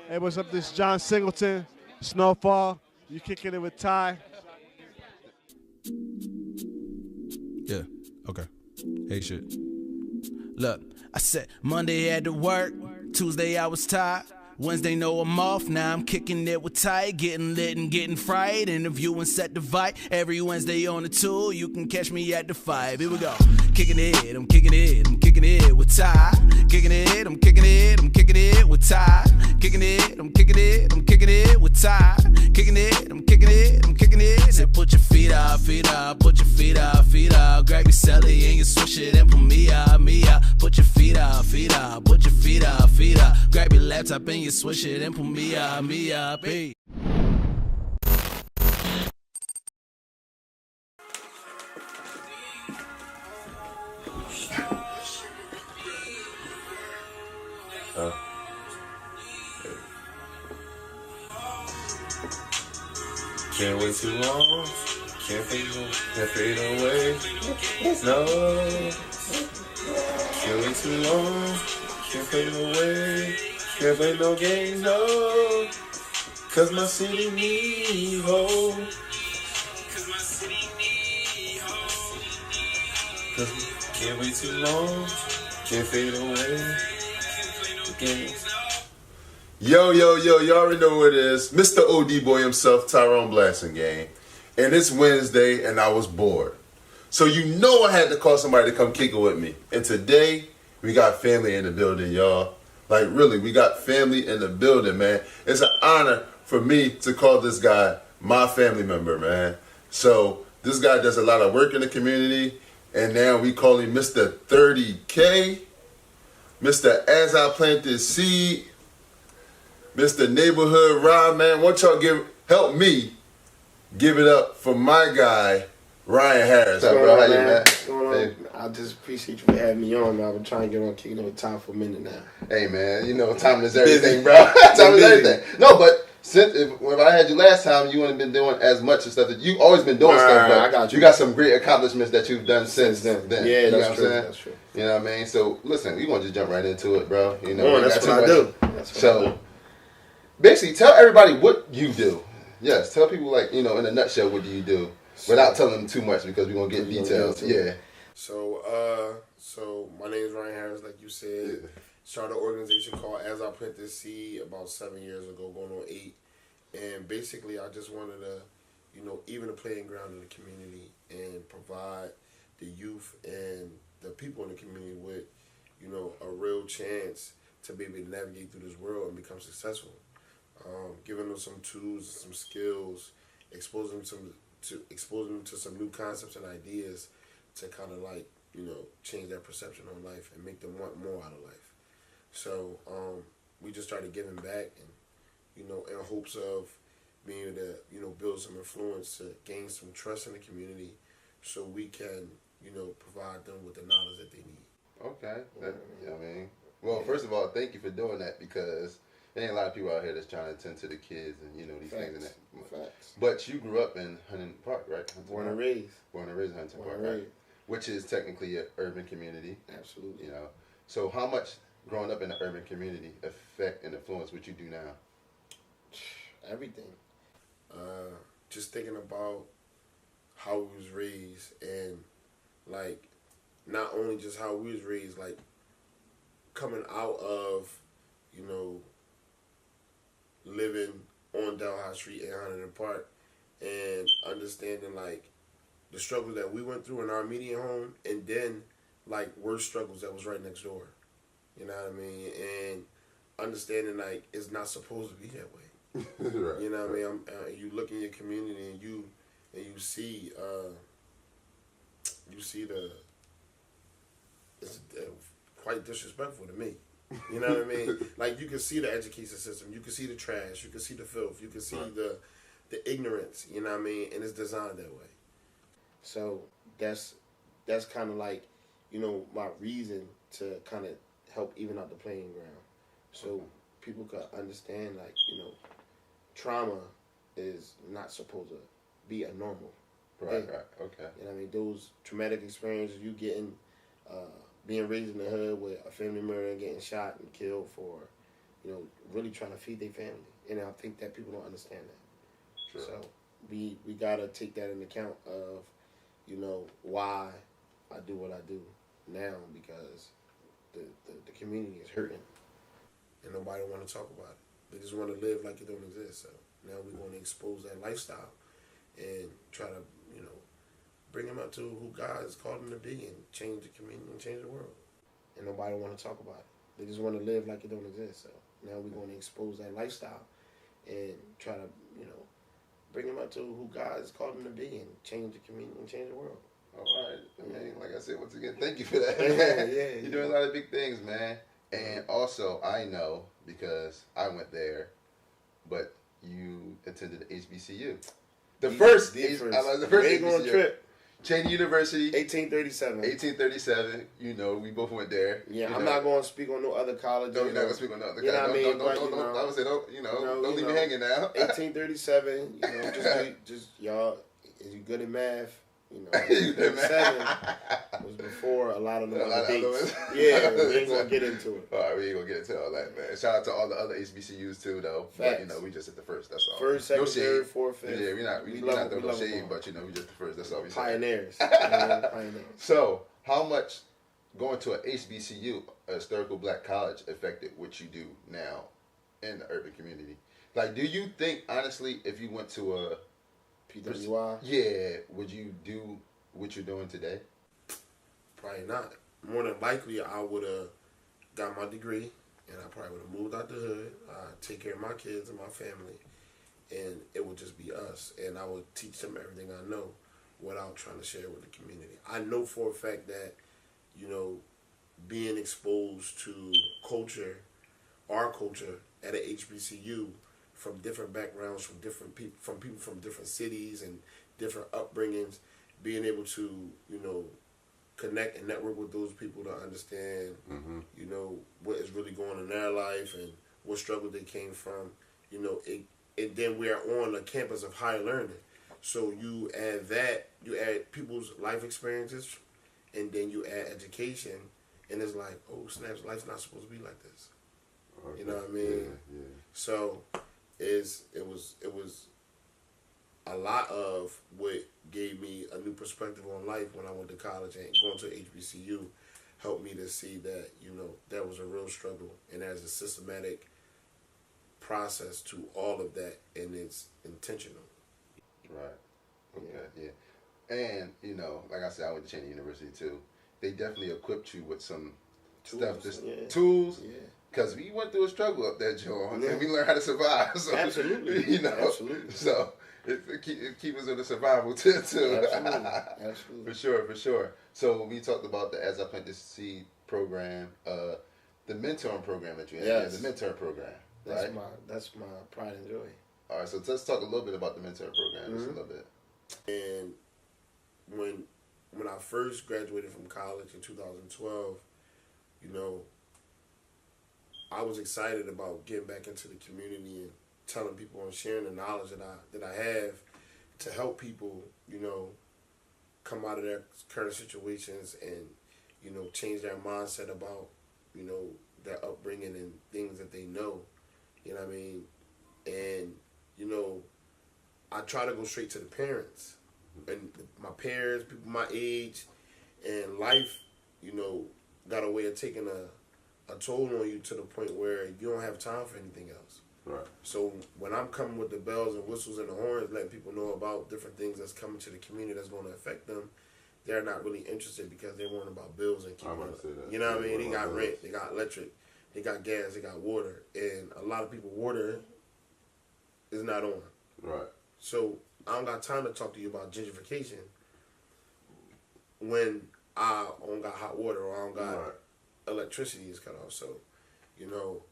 Hey, what's up? This is John Singleton, Snowfall. You kicking it with Ty. Yeah, okay. Hey, shit. Look, I said Monday had to work, Tuesday I was tired. Wednesday, no, I'm off. Now I'm kicking it with Ty, getting lit and getting fried. Interviewing set the vibe. Every Wednesday on the 2, you can catch me at the 5. Here we go. Kicking it, I'm kicking it, I'm kicking it with Ty. Kicking it, I'm kicking it, I'm kicking it with Ty. Kicking it, I'm kicking it, I'm kicking it with Ty. Kicking it, I'm kicking it, I'm kicking it. Say put your feet up, put your feet up, feet up. Grab your celly and you switch it and put me up, me up. Put your feet up, put your feet up, feet up. Grab your laptop and you switch it and put me up, hey. Can't wait too long. Can't fade away. No. Can't wait too long. Can't fade away. Can't play no games, no. Cause my city need hope. Can't wait too long. Can't fade away. Yo, you already know what it is. Mr. OD Boy himself, Tyrone Blasting Gang. And it's Wednesday and I was bored. So you know I had to call somebody to come kick it with me. And today, we got family in the building, y'all. Like really, we got family in the building, man. It's an honor for me to call this guy my family member, man. So this guy does a lot of work in the community. And now we call him Mr. 30K. Mr. As I Plant This Seed. Mr. Neighborhood Rob, man. Why don't y'all help me give it up for my guy, Ryan Harris. What's up, bro? How you, man? What's going on? Hey. I just appreciate you for having me on, man. I've been trying to get on Kicking It with Ty for a minute now. Hey, man, you know, time is everything, bro. Time is everything. No, but if I had you last time, you wouldn't have been doing as much stuff that you've always been doing stuff, but I got you. You got some great accomplishments that you've done since then. Yeah, you that's know true. What I'm That's true. You know what I mean? So, listen, we want to just jump right into it, bro. You know, that's what I do. So, basically, tell everybody what you do. Yes, tell people, like, you know, in a nutshell, what do you do? Without telling them too much because we're going to get details. Yeah. So my name is Ryan Harris, like you said. Yeah. Started an organization called As I Plant This Seed about 7 years ago, going on 8. And basically, I just wanted to, you know, even a playing ground in the community and provide the youth and the people in the community with, you know, a real chance to be able to navigate through this world and become successful. Giving them some tools, some skills, exposing them to some new concepts and ideas to kind of like, you know, change their perception on life and make them want more out of life. So we just started giving back and, you know, in hopes of being able to, you know, build some influence to gain some trust in the community so we can, you know, provide them with the knowledge that they need. Okay. I mean, well, first of all, thank you for doing that because there ain't a lot of people out here that's trying to attend to the kids and, you know, these things and that. Facts. But you grew up in Huntington Park, right? Born and raised. Born and raised in Huntington Park, right? Which is technically an urban community. Absolutely. You know, so how much growing up in an urban community affect and influence what you do now? Everything. Just thinking about how we was raised and, like, not only just how we was raised, like, coming out of, you know, living on Delhi Street in Huntington Park and understanding, like, the struggles that we went through in our immediate home and then, like, worse struggles that was right next door. You know what I mean? And understanding, like, it's not supposed to be that way. Right. You know what I mean? You look in your community and you see it's quite disrespectful to me. You know what I mean? Like, you can see the education system, you can see the trash, you can see the filth, you can see the ignorance. You know what I mean? And it's designed that way. So that's kind of like, you know, my reason to kind of help even out the playing ground, so people could understand, like, you know, trauma is not supposed to be a normal. Right, okay. You know what I mean? Those traumatic experiences you being raised in the hood with a family member getting shot and killed for, really trying to feed their family. And I think that people don't understand that. Sure. So we gotta take that into account of, why I do what I do now, because the community is hurting and nobody want to talk about it. They just want to live like it don't exist. So now we're going to expose that lifestyle and try to, bring them up to who God has called them to be and change the community and change the world. And nobody want to talk about it. They just want to live like it don't exist. So now we're going to expose that lifestyle and try to, bring them up to who God has called them to be and change the community and change the world. All right. I mean, like I said, once again, thank you for that. Yeah. You're doing a lot of big things, man. And also, I know, because I went there, but you attended the HBCU. The first HBCU. Trip. Cheney University. 1837. 1837. We both went there. Yeah, I'm not going to speak on no other college. No, you're not going to speak on no other college. What I mean? I would say, don't leave me hanging now. 1837, just y'all, is you good at math? 1837 was before a lot of the other dates. Yeah, we ain't going to get into it. All right, we ain't going to get into all that, man. Shout out to all the other HBCUs, too, though. Facts. But, we just hit the first, that's all. First, second, no third, fourth, fifth. Yeah, we're not throwing no shade, but, we just the first, that's all we say. Pioneers. Pioneers. So, how much going to a HBCU, a historical black college, affected what you do now in the urban community? Like, do you think, honestly, if you went to a PWI? Yeah, would you do what you're doing today? Probably not. More than likely, I would have got my degree, and I probably would have moved out the hood, take care of my kids and my family, and it would just be us. And I would teach them everything I know without trying to share with the community. I know for a fact that, being exposed to culture, our culture at an HBCU, from different backgrounds, from different people, from different cities and different upbringings, being able to, connect and network with those people to understand, what is really going on in their life and what struggle they came from, and then we are on a campus of higher learning. So you add people's life experiences, and then you add education, and it's like, oh snaps, life's not supposed to be like this. Okay. You know what I mean? Yeah. So it was a lot of what gave me a new perspective on life when I went to college, and going to HBCU helped me to see that, that was a real struggle, and there's a systematic process to all of that, and it's intentional. Right. Okay. Yeah. And like I said, I went to Cheney University too. They definitely equipped you with some tools. Yeah. Because we went through a struggle up there, Joe, and we learned how to survive. So, absolutely. Absolutely. So it keep us in the survival too. Absolutely. For sure. So we talked about the As I Plant This Seed program, the mentoring program that you had. Yes. The mentor program. That's my pride and joy. All right, so let's talk a little bit about the mentor program, just a little bit. And when I first graduated from college in 2012, I was excited about getting back into the community and telling people and sharing the knowledge that I have to help people, come out of their current situations and, change their mindset about, their upbringing and things that they know. You know what I mean? And, I try to go straight to the parents and my peers, people my age, and life, got a way of taking a toll on you to the point where you don't have time for anything else. Right. So when I'm coming with the bells and whistles and the horns, letting people know about different things that's coming to the community that's going to affect them, they're not really interested because they're worrying about bills and keeping up. You know what I mean? They got rent, they got electric, they got gas, they got water, and a lot of people water is not on. Right. So I don't got time to talk to you about gentrification when I don't got hot water or I don't got electricity is cut off. So,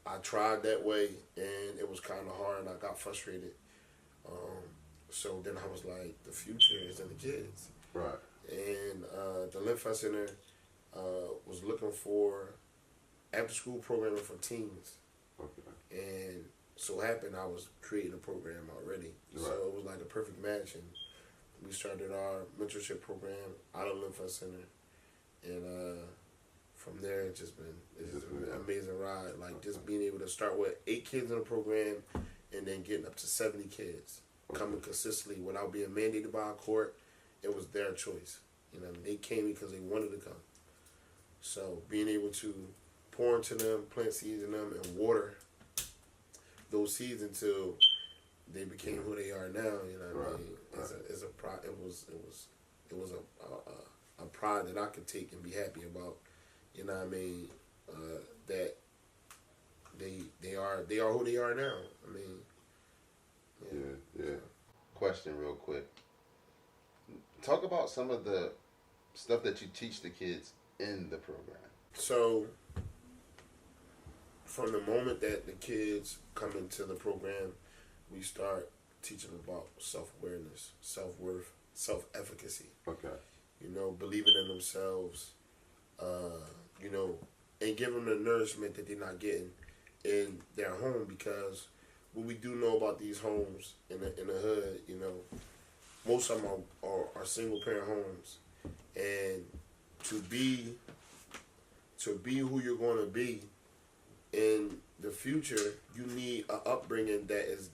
I tried that way and it was kind of hard and I got frustrated. So then I was like, the future is in the kids. Right. And the Lymph Center was looking for after-school programming for teens. Okay. And so happened I was creating a program already. Right. So it was like a perfect match. And we started our mentorship program out of Lymph Center. And from there, it's just been an amazing ride. Like just being able to start with 8 kids in the program, and then getting up to 70 kids coming consistently without being mandated by a court. It was their choice. You know, they came because they wanted to come. So being able to pour into them, plant seeds in them, and water those seeds until they became who they are now. You know what I mean? It's a pride. It was a pride that I could take and be happy about. You know what I mean? That they are who they are now. I mean, yeah. Question real quick. Talk about some of the stuff that you teach the kids in the program. So, from the moment that the kids come into the program, we start teaching them about self-awareness, self-worth, self-efficacy. Okay. You know, believing in themselves, you know, and giving them the nourishment that they're not getting in their home, because what we do know about these homes in the hood, you know, most of them are single parent homes, and to be who you're going to be in the future, you need an upbringing that is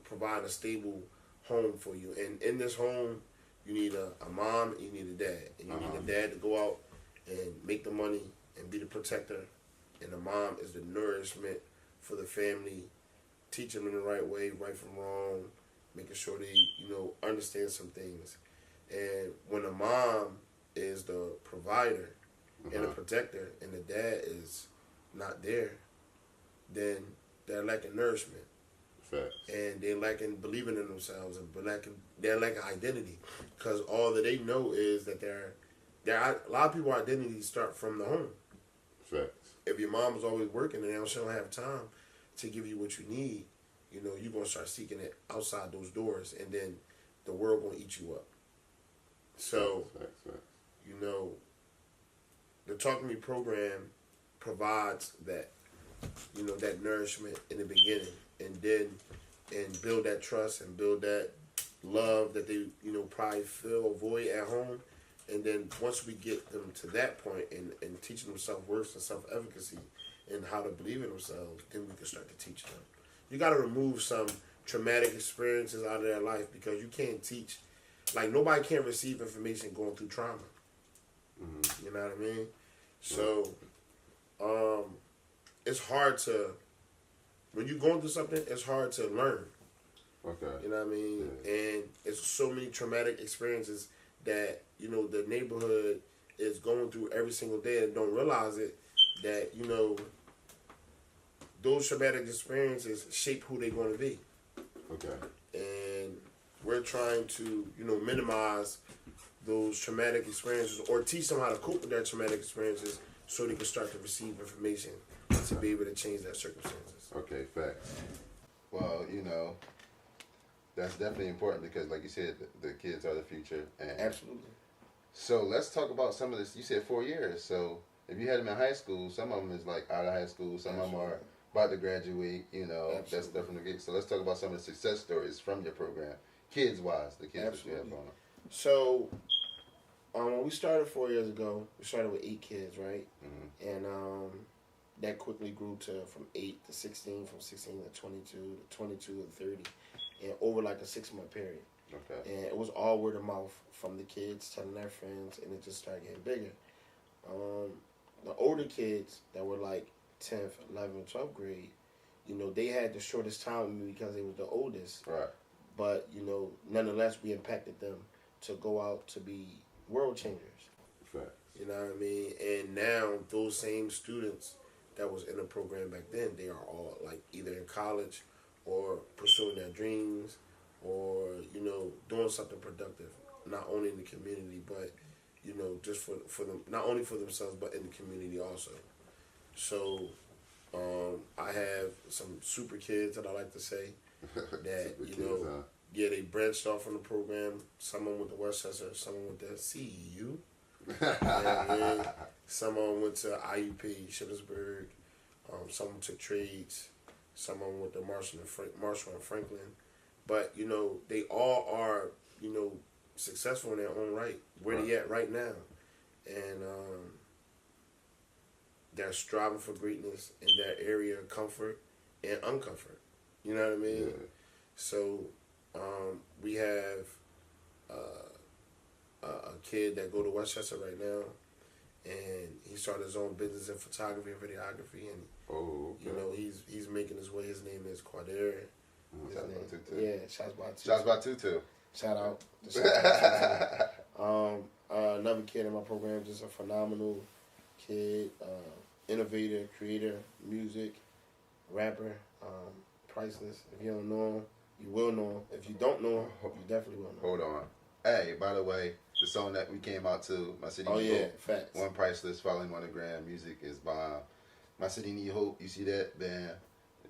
provide a stable home for you. And in this home, you need a mom, and you need a dad, and you need a dad to go out and make the money and be the protector, and the mom is the nourishment for the family, teaching them the right way, right from wrong, making sure they, you know, understand some things. And when the mom is the provider and the protector, and the dad is not there, then they're lacking nourishment. Facts. And they're lacking believing in themselves, and they're lacking identity, because all that they know is that a lot of people's identities start from the home. Facts. If your mom's always working and she don't have time to give you what you need, you know, you're going to start seeking it outside those doors, and then the world going to eat you up. So, Facts. you know, the Talk to Me program provides that, you know, that nourishment in the beginning, and then build that trust and build that love that they, you know, probably feel void at home. And then once we get them to that point and teaching them self-worth and self-efficacy and how to believe in themselves, then we can start to teach them. You got to remove some traumatic experiences out of their life, because you can't teach. Like, nobody can receive information going through trauma. Mm-hmm. You know what I mean? So, it's hard to, when you're going through something, it's hard to learn. Okay. You know what I mean? Yeah. And it's so many traumatic experiences that, you know, the neighborhood is going through every single day and don't realize it, that, you know, those traumatic experiences shape who they're going to be. Okay. And we're trying to, you know, minimize those traumatic experiences, or teach them how to cope with their traumatic experiences, so they can start to receive information to be able to change their circumstances. Okay, facts. Well, you know, that's definitely important, because, like you said, the kids are the future. And absolutely. So let's talk about some of this. You said 4 years. So if you had them in high school, some of them is like out of high school. Some of them are about to graduate. You know, that's definitely good. So let's talk about some of the success stories from your program, kids-wise, the kids that you have on. So when we started 4 years ago, we started with 8 kids, right? Mm-hmm. And that quickly grew from 8 to 16, from 16 to 22, to 22 to 30, and over like a 6-month period. Okay. And it was all word of mouth from the kids telling their friends, and it just started getting bigger. The older kids that were like 10th, 11th, 12th grade, you know, they had the shortest time with me because they were the oldest. Right. But, you know, nonetheless, we impacted them to go out to be world changers. Right. You know what I mean? And now those same students that was in the program back then, they are all like either in college or pursuing their dreams, or, you know, doing something productive, not only in the community, but, you know, just for them, not only for themselves, but in the community also. So I have some super kids that I like to say that, you know, yeah, they branched off from the program. Someone with the Westchester, someone with the CEU. And someone went to IUP, Shippensburg. Someone took trades. Someone went to Marshall and Franklin. But, you know, they all are, you know, successful in their own right. Where they at right now. And they're striving for greatness in their area of comfort and uncomfort. You know what I mean? Yeah. So we have a kid that go to Westchester right now, and he started his own business in photography and videography, and you know he's making his way. His name is Quadera. Shots by Tutu. Yeah, shots by Tutu. Shots by Tutu. Shout out. To Shots by Tutu. Another kid in my program, just a phenomenal kid, innovator, creator, music, rapper, priceless. If you don't know him, you will know him. If you don't know him, you definitely will know him. Hold on. Hey, by the way, the song that we came out to, My City Need Hope. Facts. One Priceless, following Monogram. Music is bomb. My City Need Hope. You see that? Bam.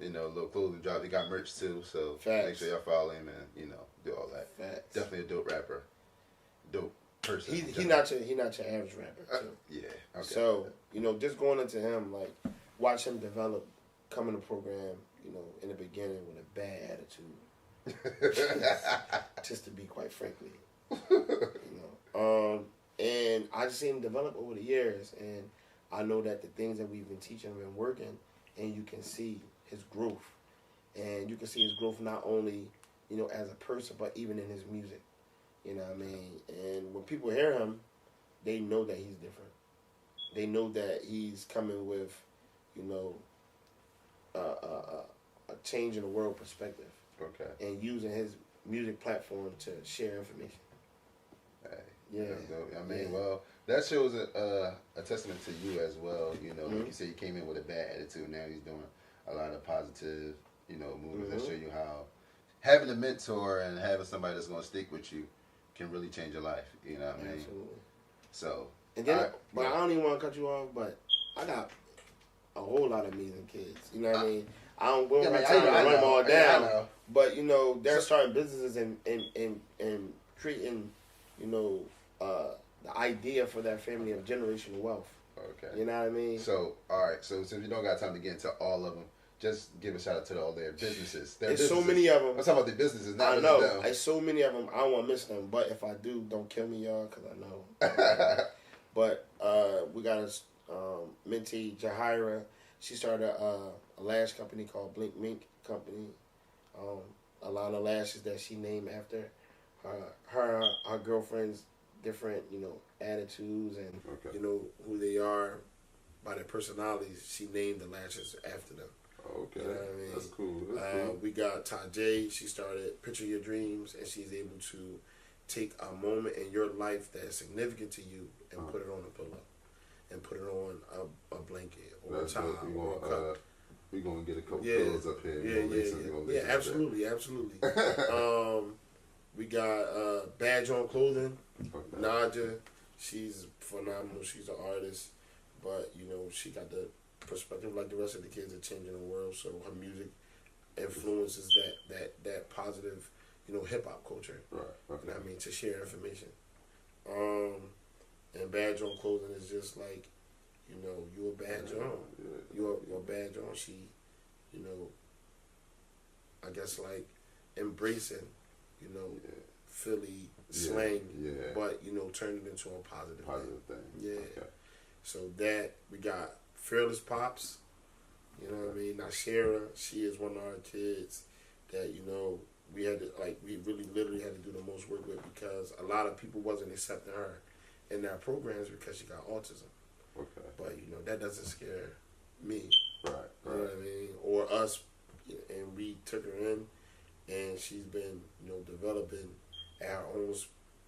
You know, little clothing drop. They got merch too, so Facts. Make sure y'all follow him and, you know, do all that. Facts. Definitely a dope rapper. Dope person. He not your average rapper too. Yeah. Okay. So, you know, just going into him, like, watch him develop, come in the program, you know, in the beginning with a bad attitude. Just to be quite frankly. You know. And I just seen him develop over the years, and I know that the things that we've been teaching have been working, and you can see his growth. And you can see his growth not only, you know, as a person, but even in his music. You know what I mean? And when people hear him, they know that he's different. They know that he's coming with, you know, a change in the world perspective. Okay. And using his music platform to share information. Hey, Yeah. that's dope. I mean, well, that shows a testament to you as well. You know, like you said, you came in with a bad attitude. Now he's doing a lot of positive, you know, moves that show you how having a mentor and having somebody that's going to stick with you can really change your life. You know what I mean? Absolutely. So, And then, I don't even want to cut you off, but I got a whole lot of amazing kids. You know what I mean? I don't have time to run them all down. But, you know, they're starting businesses and creating, you know, the idea for their family of generational wealth. Okay. You know what I mean? So, all right. So, since we don't got time to get into all of them, just give a shout out to all their businesses. There's so many of them. I'm talking about the businesses. Not I know. them. There's so many of them. I don't want to miss them. But if I do, don't kill me, y'all, because I know. But we got a mentee, Jahira. She started a lash company called Blink Mink Company. A lot of lashes that she named after her girlfriend's different, you know, attitudes and you know who they are by their personalities. She named the lashes after them. Okay, you know what I mean? That's cool. That's cool. We got Tajay. She started Picture Your Dreams, and she's able to take a moment in your life that is significant to you and put it on a pillow, and put it on a blanket or that's a towel or a cup. We're going to get a couple pillows up here. Yeah, absolutely. We got Badge on Clothing. Okay. Naja, she's phenomenal. She's an artist, but you know she got the perspective like the rest of the kids are changing the world. So her music influences that positive, you know, hip hop culture. Right. Okay. You know what I mean, to share information. And Badge on Clothing is just like, you know, you're a badge on. You're a badge on. She, you know, I guess like embracing, you know, Philly slang, but you know, turn it into a positive thing. Yeah. Okay. So that we got Fearless Pops. You know what I mean? Nashira, she is one of our kids that, you know, we really literally had to do the most work with because a lot of people wasn't accepting her in their programs because she got autism. Okay. But, you know, that doesn't scare me. Right. You know what I mean? Or us. And we took her in, and she's been, you know, developing at her own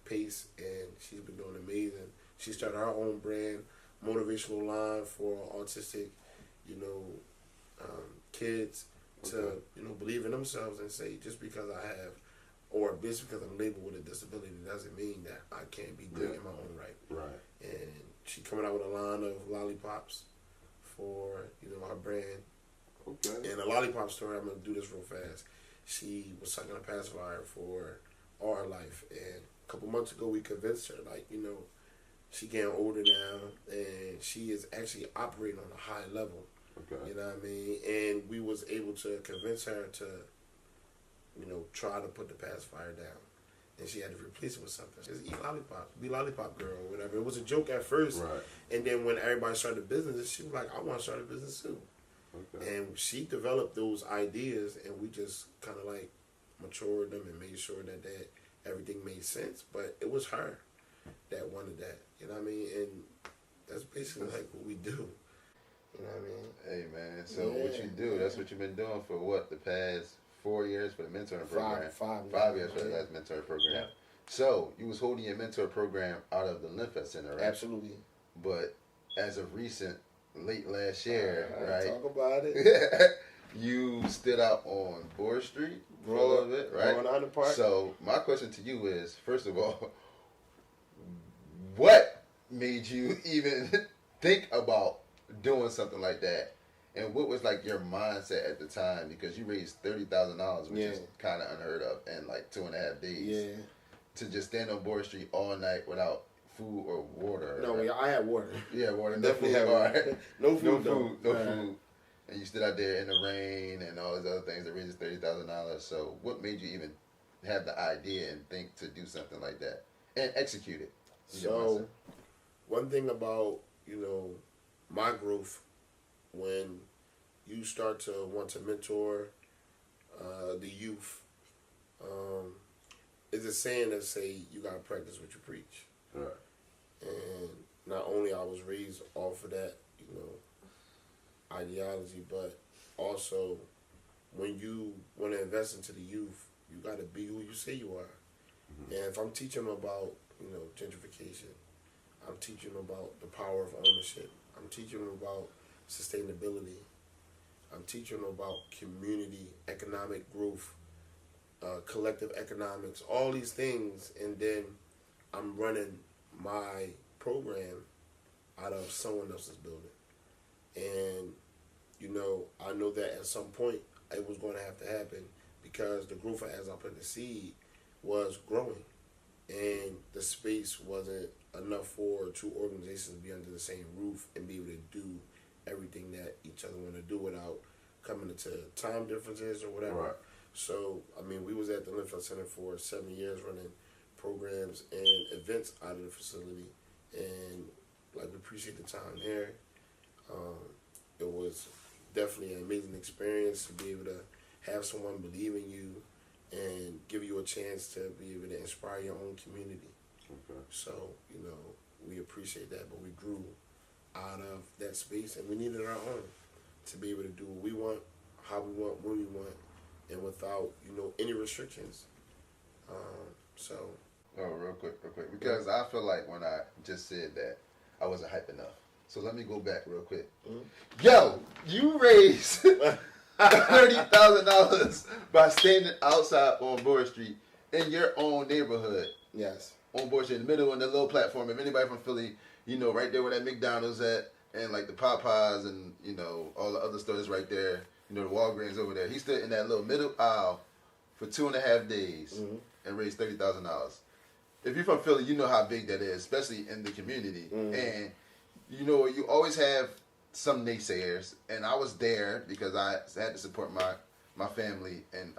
pace, and she's been doing amazing. She started her own brand, motivational line for autistic, you know, kids to, you know, believe in themselves and say, just because I have, or just because I'm labeled with a disability doesn't mean that I can't be great in my own right. Right. And she coming out with a line of lollipops for, you know, her brand. Okay. And a lollipop story, I'm going to do this real fast. She was sucking a pacifier for all her life. And a couple months ago, we convinced her, like, you know, she getting older now, and she is actually operating on a high level. Okay. You know what I mean? And we was able to convince her to, you know, try to put the pacifier down. and she had to replace it with something. She said, eat lollipop, be lollipop girl, or whatever. It was a joke at first, Right. and then when everybody started a business, she was like, I want to start a business too. Okay. And she developed those ideas, and we just kind of like matured them and made sure that everything made sense. But it was her that wanted that, you know what I mean? And that's basically like what we do. You know what I mean? Hey man, so what you do, that's what you've been doing for what, the past 4 years for the mentoring program? Five years for the last mentoring program. Yeah. So you was holding your mentor program out of the Lympha Center, right? Absolutely. But as of recent, late last year, right? Talk about it. You stood out on Board Street for a little bit, right? Going on the park. So my question to you is, first of all, what made you even think about doing something like that? And what was like your mindset at the time? Because you raised $30,000, which is kind of unheard of in like 2.5 days. Yeah. To just stand on Board Street all night without food or water. No, right? I had water. Yeah, water. Definitely no food. had water. No food. No food. And you stood out there in the rain and all these other things that raised $30,000. So what made you even have the idea and think to do something like that and execute it? So one thing about, my growth, when you start to want to mentor the youth, it's a saying that say you gotta practice what you preach. Right. And not only I was raised off of that, ideology, but also when you want to invest into the youth, you gotta be who you say you are. Mm-hmm. And if I'm teaching them about, gentrification, I'm teaching them about the power of ownership. I'm teaching them about sustainability. I'm teaching them about community, economic growth, collective economics, all these things, and then I'm running my program out of someone else's building. And, I know that at some point it was going to have to happen because the growth of As I Plant the Seed was growing. And the space wasn't enough for two organizations to be under the same roof and be able to do everything that each other want to do without coming into time differences or whatever. Right. So, we was at the Lympha Center for 7 years running programs and events out of the facility. And, we appreciate the time there. It was definitely an amazing experience to be able to have someone believe in you and give you a chance to be able to inspire your own community. Okay. So, we appreciate that, but we grew out of that space and we needed our own to be able to do what we want, how we want, when we want, and without, any restrictions. Real quick, because I feel like when I just said that, I wasn't hype enough. So let me go back real quick. Mm-hmm. Yo, you raised $30,000 by standing outside on Board Street in your own neighborhood. Yes. On Board Street, in the middle on the little platform. If anybody from Philly, right there where that McDonald's at, and like the Popeyes and, all the other stores right there, the Walgreens over there. He stood in that little middle aisle for 2.5 days and raised $30,000. If you're from Philly, you know how big that is, especially in the community. And, you always have some naysayers, and I was there because I had to support my family, and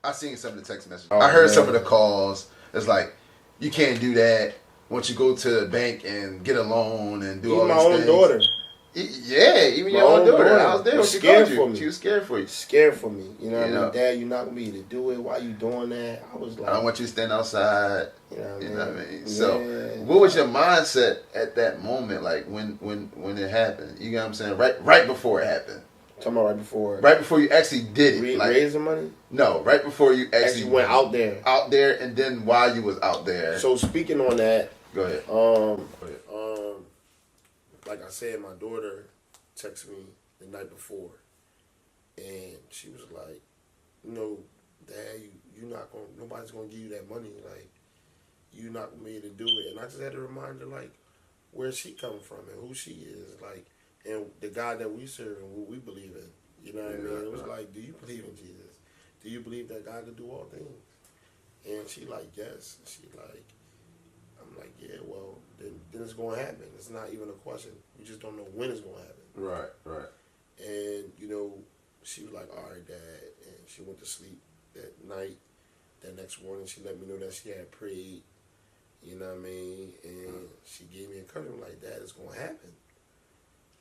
I seen some of the text messages. I heard some of the calls. It's like, you can't do that. Once you go to the bank and get a loan and do all these things. Even my own daughter. Yeah, even your own daughter. I was there when she called you. She was scared for you. Scared for me. You know what I mean? Dad, you're not going to be able to do it. Why you doing that? I was like... I don't want you to stand outside. You know what I mean? So, what was your mindset at that moment, like, when it happened? You know what I'm saying? Right before it happened. Talking about right before... Right before you actually did it. Raising money? No, right before you actually went out there. Out there, and then while you was out there. So, speaking on that... Go ahead. Like I said, my daughter texted me the night before, and she was like, Dad, you not gonna, nobody's gonna give you that money. Like, you not gonna be able to do it. And I just had to remind her, like, where she come from and who she is, like, and the God that we serve and what we believe in. You know what I mean? It was like, do you believe in Jesus? Do you believe that God can do all things? And she like, yes. She like, I'm like, yeah, well, then it's going to happen. It's not even a question. We just don't know when it's going to happen. Right. And, she was like, all right, Dad. And she went to sleep that night. That next morning, she let me know that she had prayed. You know what I mean? And she gave me encouragement like that. It's gonna happen.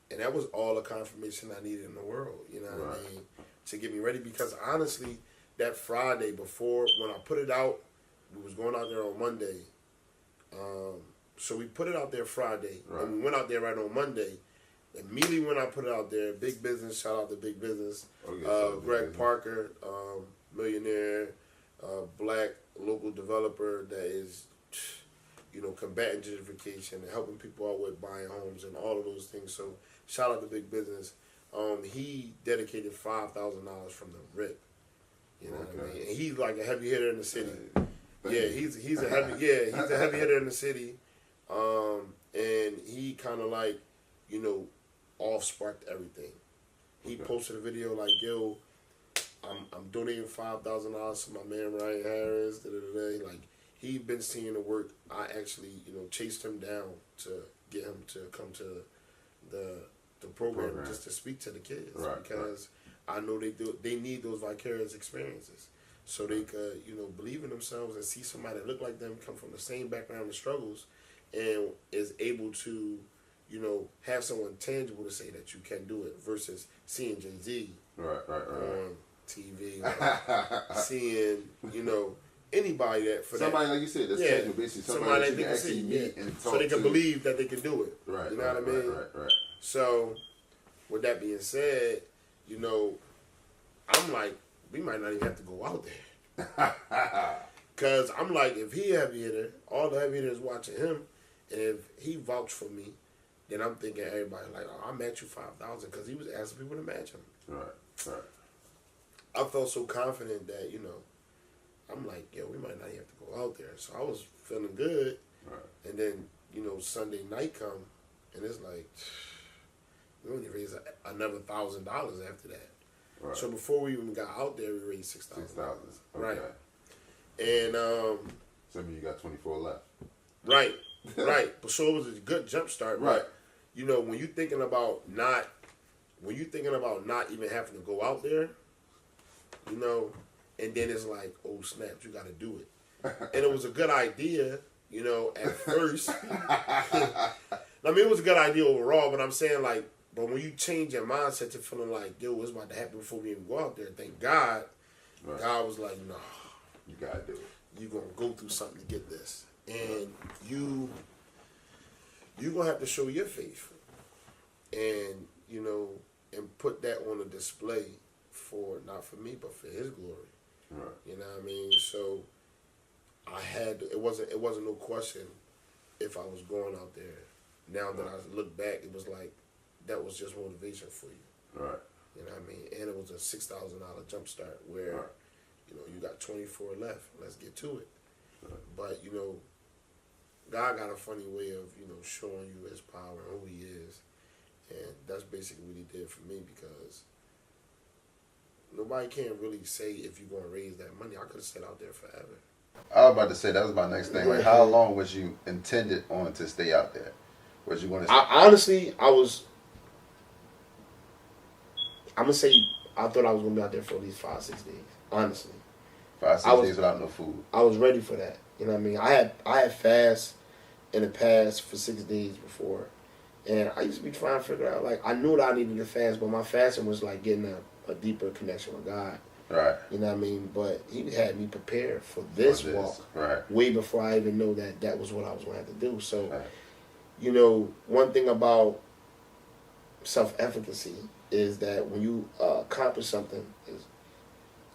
And that was all the confirmation I needed in the world. You know what I mean? To get me ready, because honestly, that Friday before when I put it out, we was going out there on Monday. So we put it out there Friday, and we went out there right on Monday. Immediately when I put it out there, Big Business, shout out to Big Business, Greg Parker, millionaire, black local developer that is, you know, combating gentrification and helping people out with buying homes and all of those things. So shout out to Big Business. He dedicated $5,000 from the rip. You know what I mean? And he's like a heavy hitter in the city. Yeah, he's a heavy hitter in the city. And he kind of like, you know, off-sparked everything. He posted a video like, yo, I'm donating $5,000 to my man Ryan Harris. Like, he been seeing the work. I actually, you know, chased him down to get him to come to the program just to speak to the kids because I know they need those vicarious experiences so they could, you know, believe in themselves and see somebody that look like them, come from the same background and struggles, and is able to, you know, have someone tangible to say that you can do it versus seeing Jay-Z on TV, or seeing, you know, anybody that for somebody that, like you said that's tangible, basically somebody that you can actually meet and talk so they can to. believe that they can do it. You know what I mean? Right. So, with that being said, you know, I'm like, we might not even have to go out there. Because I'm like, if he a heavy hitter, all the heavy hitters watching him, and if he vouched for me, then I'm thinking everybody like, oh, I'll match you 5,000 because he was asking people to match him. Right. I felt so confident that, you know, I'm like, yo, we might not even have to go out there. So I was feeling good. Right. And then, you know, Sunday night come, and it's like, we only raised another $1,000 after that. Right. So before we even got out there, we raised $6,000. Okay. Right. And so I mean, you got 24 left. Right. But so it was a good jump start. Right. But, you know, when you're thinking about not even having to go out there, you know, and then it's like, oh snap, you got to do it. And it was a good idea, you know, at first. I mean, it was a good idea overall, but I'm saying like, but when you change your mindset to feeling like, yo, what's about to happen before we even go out there, thank God, God was like, no. You got to do it. You're going to go through something to get this. And you're going to have to show your faith. And, you know, and put that on a display for, not for me, but for his glory. Right. You know what I mean? So I had to, it wasn't no question if I was going out there. Now that I look back, it was like that was just motivation for you. Right. You know what I mean? And it was a $6,000 jump start where, you know, you got 24 left. Let's get to it. Right. But, you know, God got a funny way of, you know, showing you his power and who he is. And that's basically what he did for me because nobody can really say if you're going to raise that money. I could have stayed out there forever. I was about to say, that was my next thing. Like, how long was you intended on to stay out there? Was you going to? Honestly, I'm gonna say I thought I was gonna be out there for at least 5-6 days. Honestly, 5-6 days without no food. I was ready for that. You know what I mean? I had fast in the past for 6 days before, and I used to be trying to figure out, like, I knew that I needed to fast, but my fasting was like getting a deeper connection with God. Right. You know what I mean? But he had me prepared for this walk way before I even know that was what I was going to have to do. So, you know, one thing about self-efficacy is that when you accomplish something, is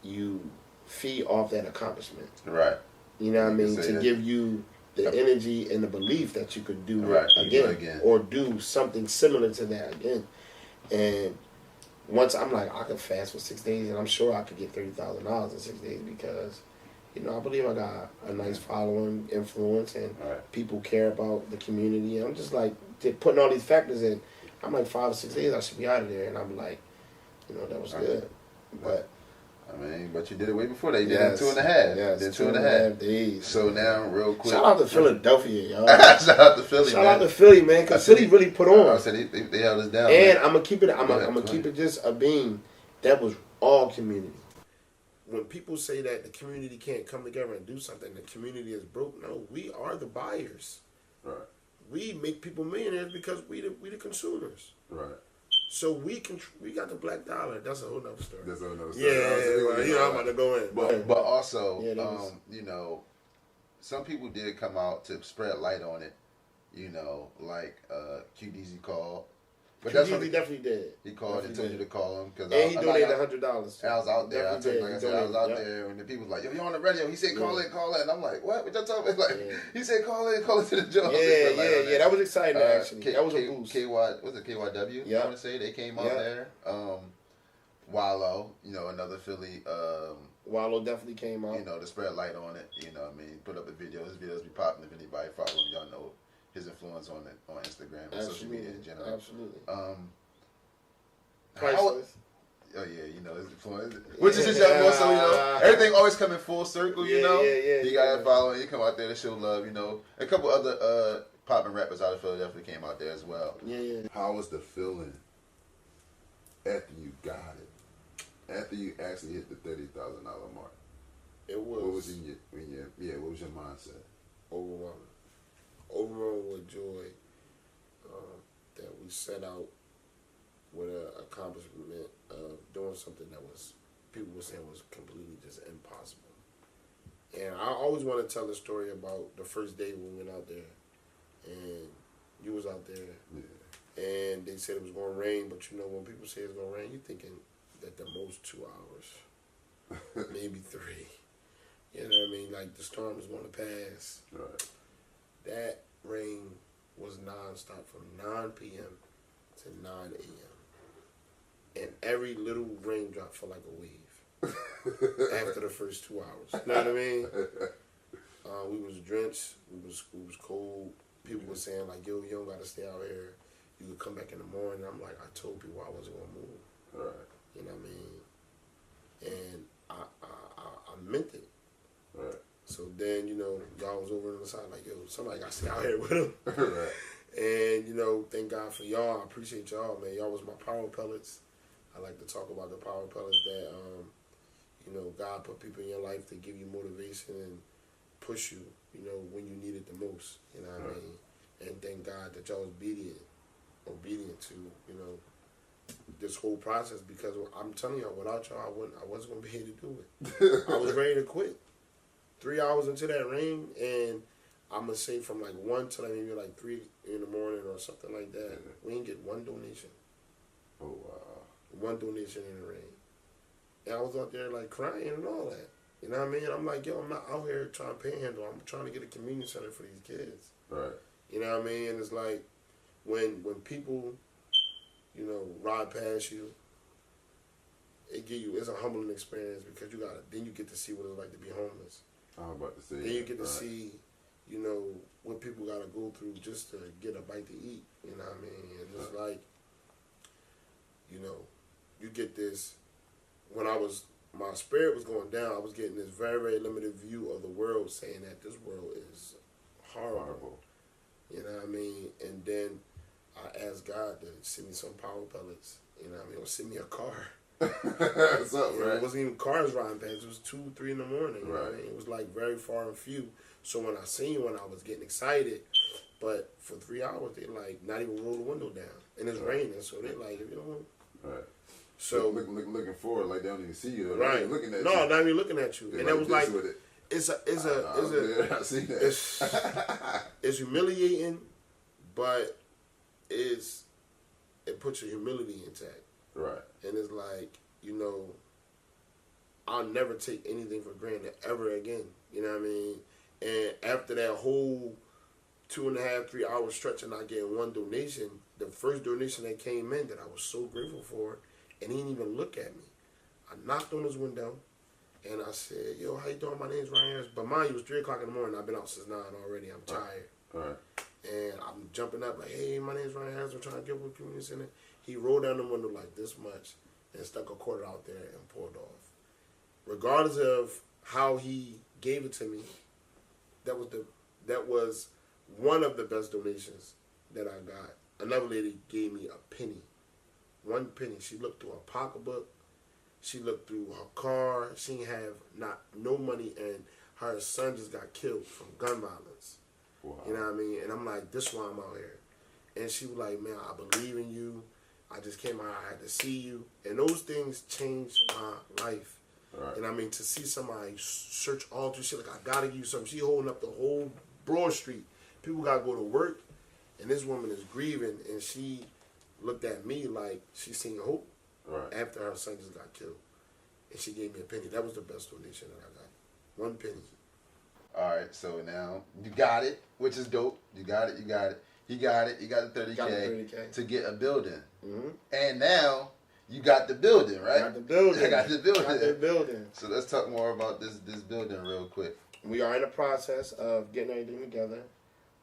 you feed off that accomplishment. Right. You know what I mean? To give you the energy and the belief that you could do it again or do something similar to that again. And once I'm like, I can fast for 6 days, and I'm sure I could get $30,000 in 6 days because, you know, I believe I got a nice following, influence, and people care about the community. And I'm just like, putting all these factors in, I'm like 5 or 6 days, I should be out of there. And I'm like, you know, that was good. But I mean, but you did it way before that. You did it in 2.5. Yes, did 2.5 days. So now, real quick. Shout out to Philadelphia, y'all. Shout out to Philly, Shout out to Philly, man, because Philly really put on. I said they held us down. And I'm gonna keep it. I'm gonna keep it just a beam. That was all community. when people say that the community can't come together and do something, the community is broke. No, we are the buyers. Right. We make people millionaires because we the consumers. Right. So we got the black dollar. That's a whole nother story. That's a whole nother story. Yeah, well, you know, I'm about to go in. But also, Yeah, you know, some people did come out to spread light on it. You know, like QDZ called. But that's what he definitely did. He called and told you to call him because And he donated $100. I was out there. I told you, like I said, I was out Yep. there, and the people was like, "Yo, you on the radio?" He said, "Call in, call in." And I'm like, "What? What y'all talking about?" Like, he said, "Call in to the job." Yeah. That was exciting actually. That was a boost. KYW? Yeah. I want to say they came out there. Wallow, you know, another Philly. Wallow definitely came out. You know, to spread light on it. You know what I mean? Put up a video. His videos be popping if anybody follow him. Y'all know his influence on Instagram and social media in general. Absolutely. Priceless. Oh yeah, you know his influence, which is just also, you know, everything always coming full circle. You know, you gotta follow. You come out there to show love. You know, a couple other popping rappers out of Philadelphia came out there as well. Yeah. How was the feeling after you got it? After you actually hit the $30,000 mark? It was. What was what was your mindset? Overwhelmed with joy that we set out with an accomplishment of doing something that was, people were saying was completely just impossible. And I always want to tell the story about the first day when we went out there, and you was out there, and they said it was going to rain, but you know, when people say it's going to rain, you're thinking that the most 2 hours, maybe 3. You know what I mean? Like the storm is going to pass. Right. That rain was nonstop from 9 p.m. to 9 a.m. And every little raindrop felt like a wave after the first 2 hours. You know what I mean? We was drenched. We was cold. People were saying like, "Yo, you don't gotta stay out here. You could come back in the morning." I'm like, I told people I wasn't gonna move. Right. You know what I mean? And I meant it. Right. So then, you know, y'all was over on the side like, "Yo, somebody got to stay out here with him." Right. And, you know, thank God for y'all. I appreciate y'all, man. Y'all was my power pellets. I like to talk about the power pellets that, you know, God put people in your life to give you motivation and push you, you know, when you need it the most. You know what I mean? And thank God that y'all was obedient to, you know, this whole process, because I'm telling y'all, without y'all, I wasn't going to be able to do it. I was ready to quit. 3 hours into that rain, and I'm going to say from like 1 to like maybe like 3 in the morning or something like that, we didn't get one donation. Oh, wow. One donation in the rain. And I was out there like crying and all that. You know what I mean? I'm like, yo, I'm not out here trying to panhandle. I'm trying to get a community center for these kids. Right. You know what I mean? And it's like when people, you know, ride past you, it's a humbling experience, because then you get to see what it's like to be homeless. I'm about to say. Then you get to see, you know, what people got to go through just to get a bite to eat. You know what I mean? And it's like, you know, you get this. When my spirit was going down, I was getting this very, very limited view of the world, saying that this world is horrible. You know what I mean? And then I asked God to send me some power pellets. You know what I mean? Or send me a car. What's up, You know, right? it wasn't even cars riding past. It was 2, 3 in the morning. You know what I Right. mean? It was like very far and few. So when I seen one, I was getting excited. But for 3 hours, they like not even roll the window down, and it's raining. So they like, if you don't. Right. So looking forward, like they don't even see you. right, They're looking at you. No, not even looking at you. They're And it was like, with it. it's a I see that. it's humiliating, but it puts your humility intact. Right. And it's like, you know, I'll never take anything for granted ever again. You know what I mean? And after that whole 2.5, 3 hour stretch of not getting one donation, the first donation that came in that I was so grateful for, and he didn't even look at me. I knocked on his window, and I said, "Yo, how you doing? My name's Ryan Harris." But mind you, it was 3 o'clock in the morning. I've been out since 9 already. I'm tired. Right. And I'm jumping up like, "Hey, my name's Ryan Harris. I'm trying to get with community center." He rolled down the window like this much and stuck a quarter out there and pulled off. Regardless of how he gave it to me, that was one of the best donations that I got. Another lady gave me a penny. 1 penny. She looked through her pocketbook. She looked through her car. She didn't have no money, and her son just got killed from gun violence. Wow. You know what I mean? And I'm like, this is why I'm out here. And she was like, man, I believe in you. I just came out, I had to see you. And those things changed my life. Right. And I mean, to see somebody search all through shit, like, I gotta give you something. She holding up the whole Broad Street. People gotta go to work, and this woman is grieving, and she looked at me like she seen hope after her son just got killed. And she gave me a penny. That was the best donation that I got. 1 penny. All right, so now you got it, which is dope. You got it. He got the 30K to get a building. Mm-hmm. And now you got the building, right? Got the building. I got the building. Got the building. So let's talk more about this building real quick. We are in the process of getting everything together.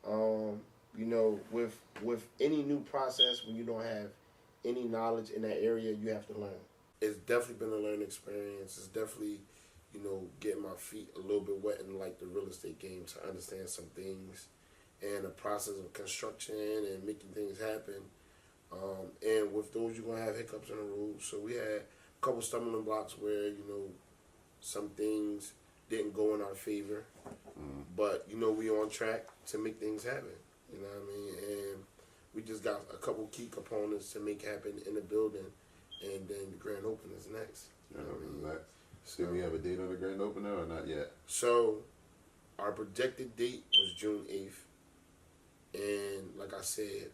You know, with any new process, when you don't have any knowledge in that area, you have to learn. It's definitely been a learning experience. It's definitely, you know, getting my feet a little bit wet in like the real estate game to understand some things and the process of construction and making things happen. And with those, you're going to have hiccups in the road. So we had a couple stumbling blocks where, you know, some things didn't go in our favor. But, you know, we on track to make things happen. You know what I mean? And we just got a couple key components to make happen in the building. And then the grand opening is next. You know what I mean? So we have a date on the grand opener or not yet? So our projected date was June 8th. And like I said,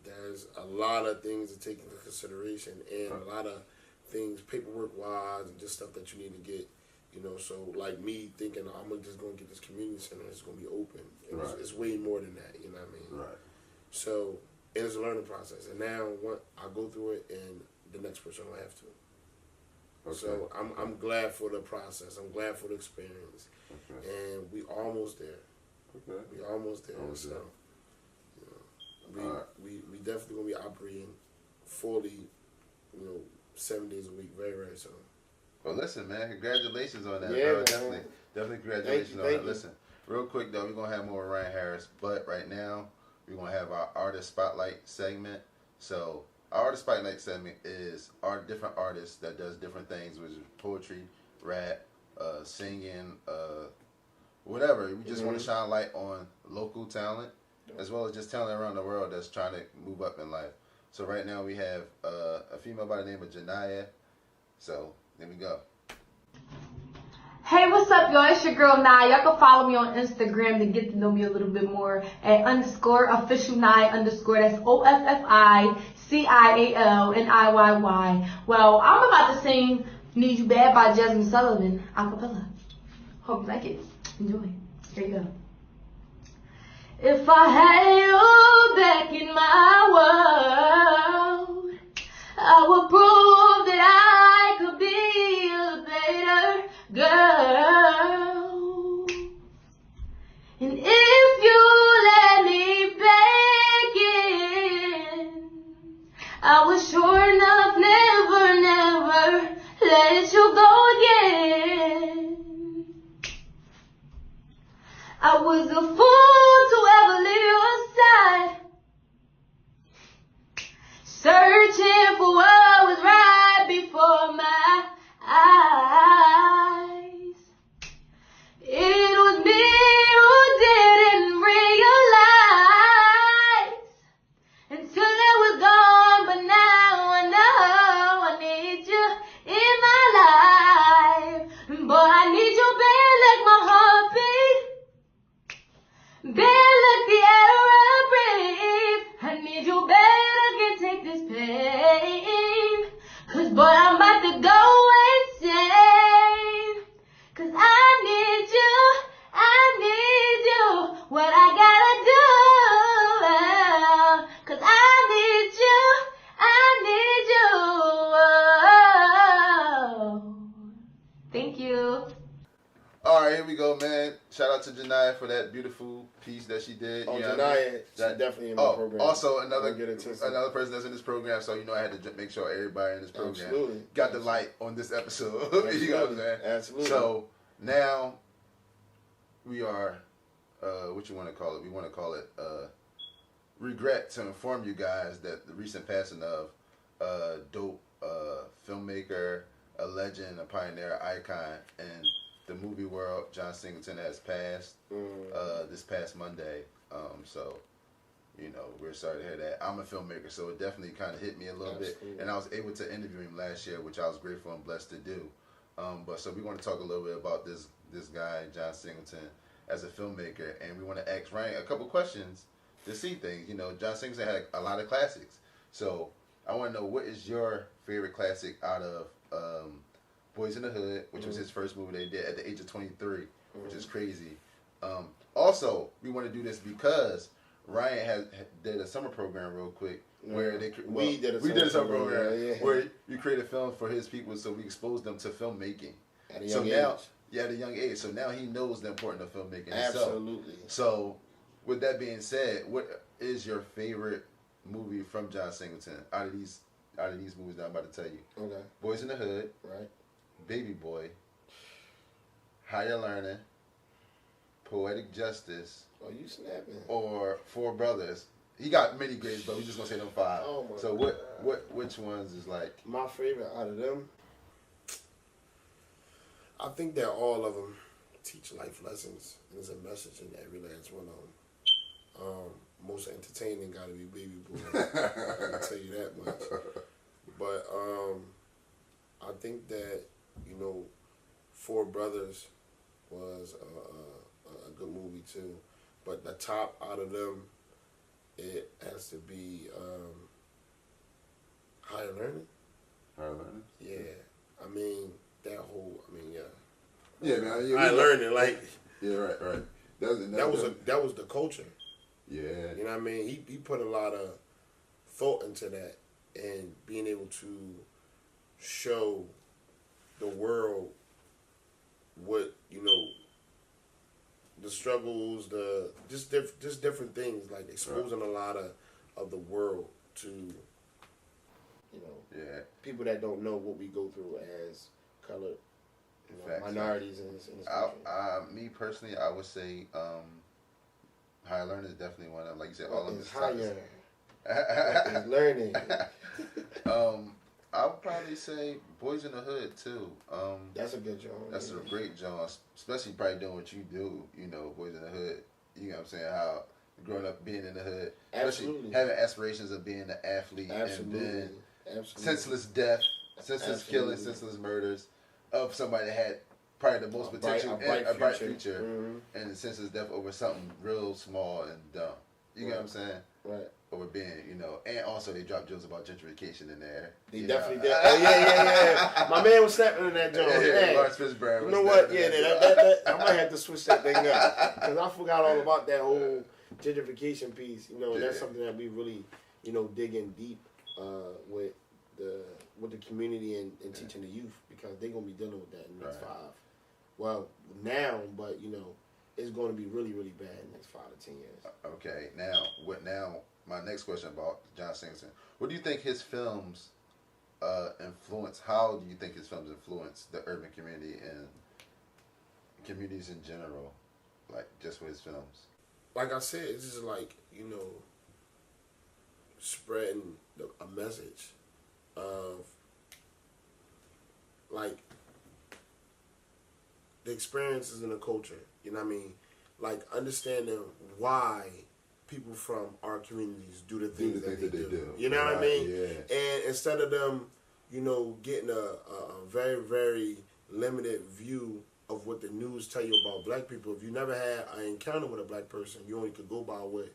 there's a lot of things to take into consideration and a lot of things paperwork-wise and just stuff that you need to get. You know, so like me thinking I'm just going to get this community center, it's going to be open. It's way more than that, you know what I mean? Right. So, and it's a learning process. And now I go through it and the next person will have to. Okay. So I'm glad for the process. I'm glad for the experience. Okay. And we almost there. Okay. We almost there. Almost so, there. You know, we definitely going to be operating fully, you know, 7 days a week very, very soon. Well, listen, man, congratulations on that, yeah, bro. Definitely congratulations on that. Listen, real quick, though, we're going to have more Ryan Harris, but right now, we're going to have our Artist Spotlight segment. So, our Artist Spotlight segment is our different artists that does different things, which is poetry, rap, singing, whatever. We just want to shine light on local talent, as well as just talent around the world that's trying to move up in life. So, right now, we have a female by the name of Janiyah. So, there we go. Hey, what's up, y'all? It's your girl, Nye. Y'all can follow me on Instagram to get to know me a little bit more at _official Nye _ That's OFFICIALNIYY. Well, I'm about to sing Need You Bad by Jasmine Sullivan a cappella. Hope you like it. Enjoy. Here you go. If I had you back in my world, I would prove that I could be a better girl. And if you let me back in, I will sure enough never let you go again. I was a fool to ever leave your side, searching for what was right before my eyes. It was me who didn't realize until it was gone, but now I know I need you in my life. Boy, I need you bad like my heartbeat, bad like the air I breathe. I need you bad, I can't take this pain, 'cause boy, I'm about to go insane. 'Cause I need you, what I gotta do, 'cause I need you. Thank you. All right, here we go, man. Shout out to Janiyah for that beautiful piece that she did. Oh, you know Janiyah, she's definitely in my program. Also, another person that's in this program, so you know I had to make sure everybody in this program got the light on this episode. You know what I'm saying? Absolutely. So, now, we are, what you want to call it? We want to call it regret to inform you guys that the recent passing of dope filmmaker, a legend, a pioneer, icon in the movie world. John Singleton has passed this past Monday. So, you know, we're sorry to hear that. I'm a filmmaker, so it definitely kind of hit me a little bit. And I was able to interview him last year, which I was grateful and blessed to do. But so we want to talk a little bit about this guy, John Singleton, as a filmmaker, and we want to ask Ryan a couple questions to see things. You know, John Singleton had a lot of classics. So I want to know, what is your favorite classic out of Boys in the Hood, which was his first movie they did at the age of 23, which is crazy. Also, we want to do this because Ryan did a summer program real quick where we did a summer program where you create a film for his people, so we exposed them to filmmaking at a young age. Yeah, at a young age. So now he knows the importance of filmmaking. Absolutely. So, with that being said, what is your favorite movie from John Singleton out of these movies that I'm about to tell you? Okay. Boys in the Hood. Right. Baby Boy. Higher Learning. Poetic Justice. Oh, you snapping. Or Four Brothers. He got many grades, but we're just gonna say them 5. Oh my so God. which ones is like my favorite out of them? I think that all of them teach life lessons, and there's a message in every last one of them. Most entertaining got to be Baby Boy. I can tell you that much. But I think that, you know, Four Brothers was a good movie too. But the top out of them, it has to be Higher Learning. Higher Learning? Yeah. I mean, yeah. Yeah, man. Yeah, Higher Learning, like. Yeah, right. That was the culture. Yeah. You know what I mean? He put a lot of thought into that, and being able to show the world what, you know, the struggles, just different things, like exposing a lot of the world to, you know, people that don't know what we go through as colored, you know, minorities in this country. Me personally, I would say Higher Learning is definitely one of them. Like you said, all of it's the higher. It's learning. I would probably say Boys in the Hood too. That's a good job. That's a great job, especially probably doing what you do. You know, Boys in the Hood. You know what I'm saying? How growing up being in the hood, especially having aspirations of being an athlete, and then senseless death, senseless killing, senseless murders of somebody that had probably the most potential and a bright future, and the senseless death over something real small and dumb. You get what I'm saying? Right. Over being, you know, and also they dropped jokes about gentrification in there. They definitely did. Oh, yeah. My man was snapping in that joint. Lawrence Fishburne. You know what? Yeah, that I might have to switch that thing up because I forgot all about that whole gentrification piece. You know, that's something that we really, you know, dig in deep with the community and teaching the youth, because they're gonna be dealing with that in the next 5. Well, now, but you know, it's going to be really, really bad in the next 5 to 10 years. Okay, now my next question about John Singleton. What do you think his films influence? How do you think his films influence the urban community and communities in general, like just with his films? Like I said, it's just like, you know, spreading a message of like the experiences in the culture. You know what I mean? Like understanding why people from our communities do the things that they do. You know what I mean? Yeah. And instead of them, you know, getting a very, very limited view of what the news tell you about black people, if you never had an encounter with a black person, you only could go by what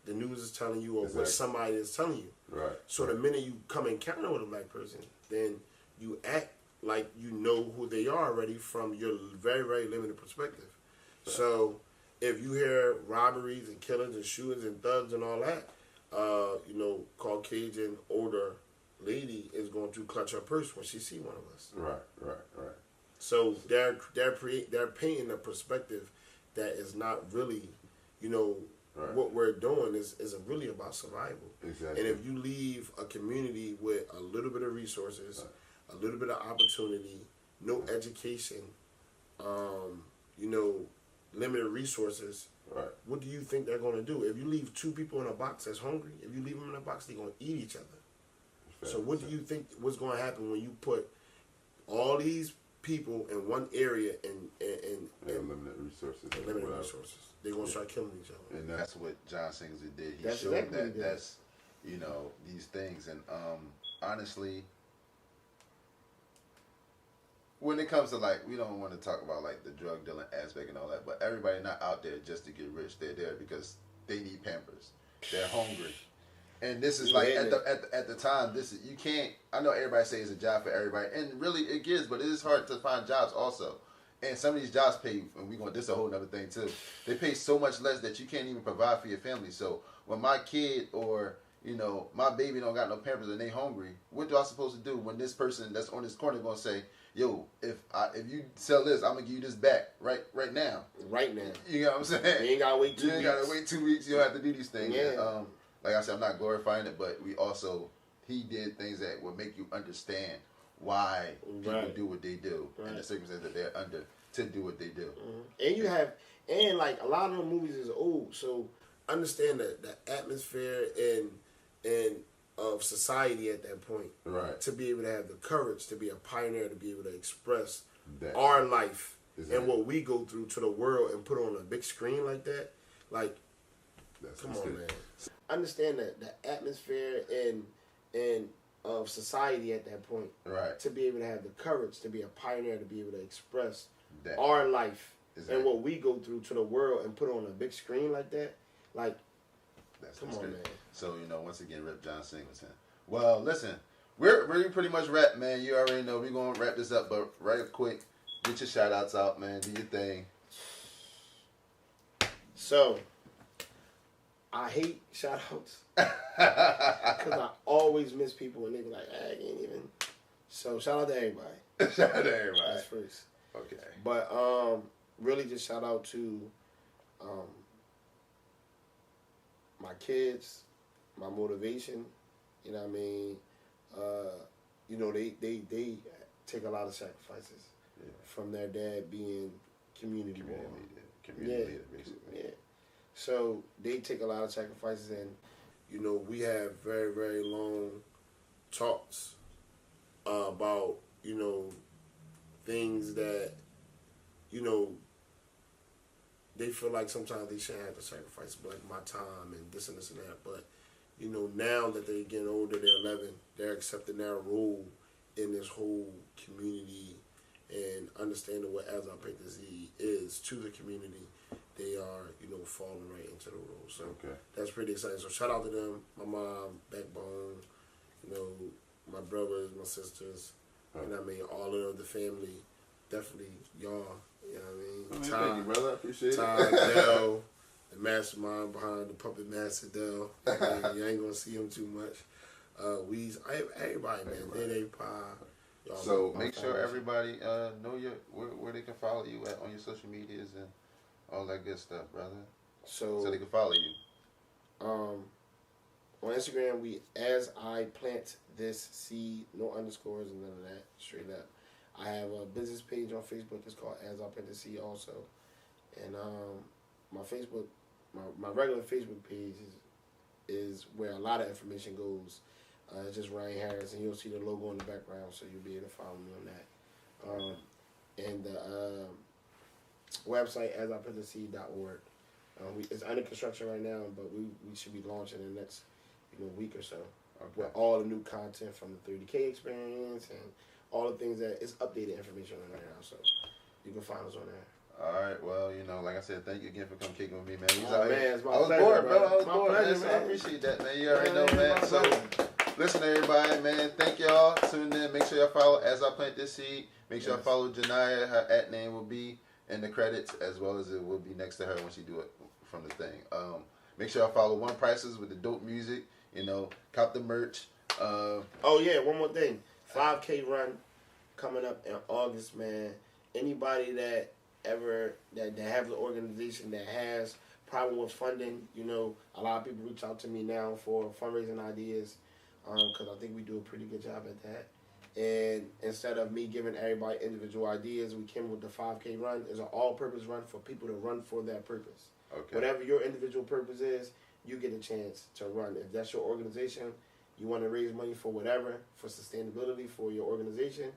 the news is telling you or what somebody is telling you. Right. So the minute you come encounter with a black person, then you act like you know who they are already from your very, very limited perspective. Right. So if you hear robberies and killings and shootings and thugs and all that, you know, Caucasian older lady is going to clutch her purse when she see one of us. Right. So they're painting a perspective that is not really, you know, what we're doing is really about survival. Exactly. And if you leave a community with a little bit of resources, a little bit of opportunity, no education, you know, limited resources, what do you think they're going to do? If you leave 2 people in a box that's hungry, if you leave them in a box, they're going to eat each other. So what do you think what's going to happen when you put all these people in one area and limited resources. They're gonna start killing each other. And that's what John Singleton did. He That's showed exactly what that he did. that's, you know, these things. And honestly, when it comes to, like, we don't want to talk about, like, the drug dealing aspect and all that, but everybody not out there just to get rich. They're there because they need Pampers. They're hungry. And this is like at the time, this is, you can't, I know everybody say it's a job for everybody, and really it is, but it is hard to find jobs also. And some of these jobs pay, and this is a whole other thing too, they pay so much less that you can't even provide for your family. So when my kid or, you know, my baby don't got no Pampers and they hungry, what do I supposed to do when this person that's on this corner gonna say, yo, if you sell this, I'm gonna give you this back right now. Right now. You know what I'm saying? You ain't gotta wait 2 weeks. You ain't gotta wait 2 weeks. You don't have to do these things. Yeah. And, like I said, I'm not glorifying it, but he did things that would make you understand why people do what they do and the circumstances that they're under to do what they do. Mm-hmm. And like a lot of them movies is old, so understand that the atmosphere and of society at that point, right? To be able to have the courage to be a pioneer, to be able to express That. our life Exactly. and what we go through to the world and put on a big screen like that, like. Come on, man. Understand that the atmosphere and of society at that point, right? To be able to have the courage to be a pioneer, to be able to express that. our life Exactly. and what we go through to the world and put on a big screen like that, like. Come on, man. So, you know, once again, Rip John Singleton. Well, listen, we're pretty much wrapped, man. You already know we're gonna wrap this up, but right quick, get your shout outs out, man. Do your thing. So. I hate shout outs because I always miss people and they be like, I ain't even. So shout out to everybody. Shout out to everybody. That's first. Okay. But really just shout out to my kids, my motivation. You know what I mean? You know, they take a lot of sacrifices from their dad being community leader, basically. Yeah. So they take a lot of sacrifices, and you know we have very, very long talks about, you know, things that, you know, they feel like sometimes they shouldn't have to sacrifice, like my time and this and this and that. But you know, now that they're getting older, they're 11, they're accepting their role in this whole community and understanding what As I Paint the Z is to the community. They are, you know, falling right into the role. So that's pretty exciting. So shout out to them, my mom, backbone, you know, my brothers, my sisters, and I mean all of the family. Definitely y'all, you know what I mean? Thank you, brother. I appreciate Ty, it. Dell, the mastermind behind the puppet master Dell. You ain't gonna see him too much. Weez, everybody, man. They pie. So make sure everybody know where they can follow you at on your social medias and all that good stuff, brother. So they can follow you. On Instagram, we As I Plant This Seed, no underscores and none of that, straight up. I have a business page on Facebook that's called As I Plant This Seed also, and my Facebook, my regular Facebook page is where a lot of information goes. It's just Ryan Harris, and you'll see the logo in the background, so you'll be able to follow me on that. And the website asiplantttheseed.org. It's under construction right now, but we should be launching in the next week or so with all the new content from the 30K experience and all the things that is updated information on there now. So you can find us on there. All right. Well, like I said, thank you again for coming kicking with me, man. It's my I was pleasure, bored, bro. I was my bored, pleasure, man. So man. I appreciate that, man. You already know, man. So listen, everybody, man. Thank y'all. Tune in. Make sure y'all follow As I Plant This Seed. Make sure y'all follow Janiyah. Her @ name will be in the credits, as well as it will be next to her when she do it from the thing. Make sure y'all follow One Prices with the dope music. Cop the merch. Oh yeah, one more thing. 5K run coming up in August, man. Anybody that have the organization that has problem with funding, a lot of people reach out to me now for fundraising ideas, because I think we do a pretty good job at that. And instead of me giving everybody individual ideas, we came with the 5K run. It's an all-purpose run for people to run for that purpose. Okay. Whatever your individual purpose is, you get a chance to run. If that's your organization, you want to raise money for whatever, for sustainability for your organization,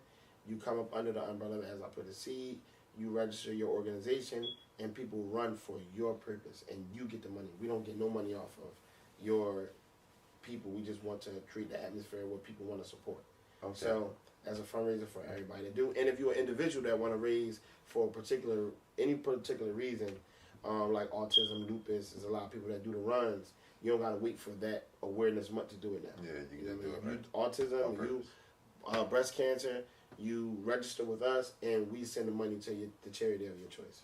You come up under the umbrella of As I Put the Seed. You register your organization, and people run for your purpose, and you get the money. We don't get no money off of your people. We just want to create the atmosphere where people want to support. Okay. So as a fundraiser for everybody to do, and if you're an individual that want to raise for any particular reason, like autism, lupus, there's a lot of people that do the runs. You don't gotta wait for that awareness month to do it now. Yeah, you can know do what it. I mean? Right. Autism, you breast cancer, you register with us, and we send the money to the charity of your choice.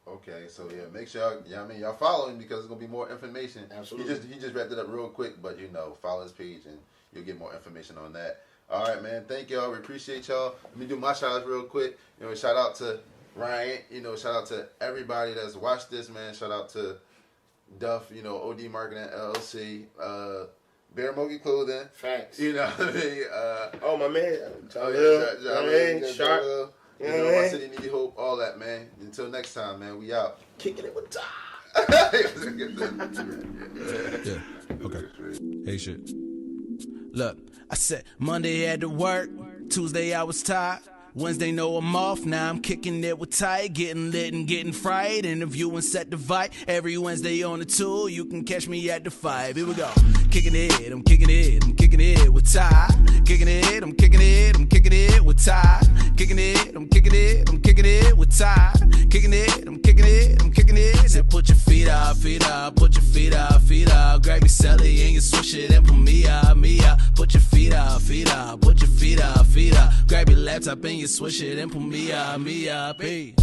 Okay, so yeah, make sure y'all follow him because there's gonna be more information. Absolutely. He just wrapped it up real quick, but follow his page and you'll get more information on that. All right, man. Thank y'all. We appreciate y'all. Let me do my shout outs real quick. Shout out to Ryan. Shout out to everybody that's watched this, man. Shout out to Duff. OD Marketing LLC. Bear Mogi Clothing. Facts. What I mean? Oh my man. Sharp. My city need hope. All that, man. Until next time, man. We out. Kicking it with time. Yeah. Okay. Hey, shit. Look, I said Monday had to work, Tuesday I was tired, Wednesday no I'm off, now I'm kicking it with Ty, getting lit and getting fried, interviewing set the vibe, every Wednesday on the 2, you can catch me at the 5, here we go, kicking it, I'm kicking it, I'm kicking it with Ty, kicking it, I'm kicking it, I'm kicking it with Ty, kicking it, I'm kicking it, I'm kicking it with Ty, kicking it, I'm kicking it, I'm kicking it, and put your feet up, put your feet up, grab your celly and you swish it and put me up, put your feet up, put your feet up, grab your laptop and you swish it and put me up, hey.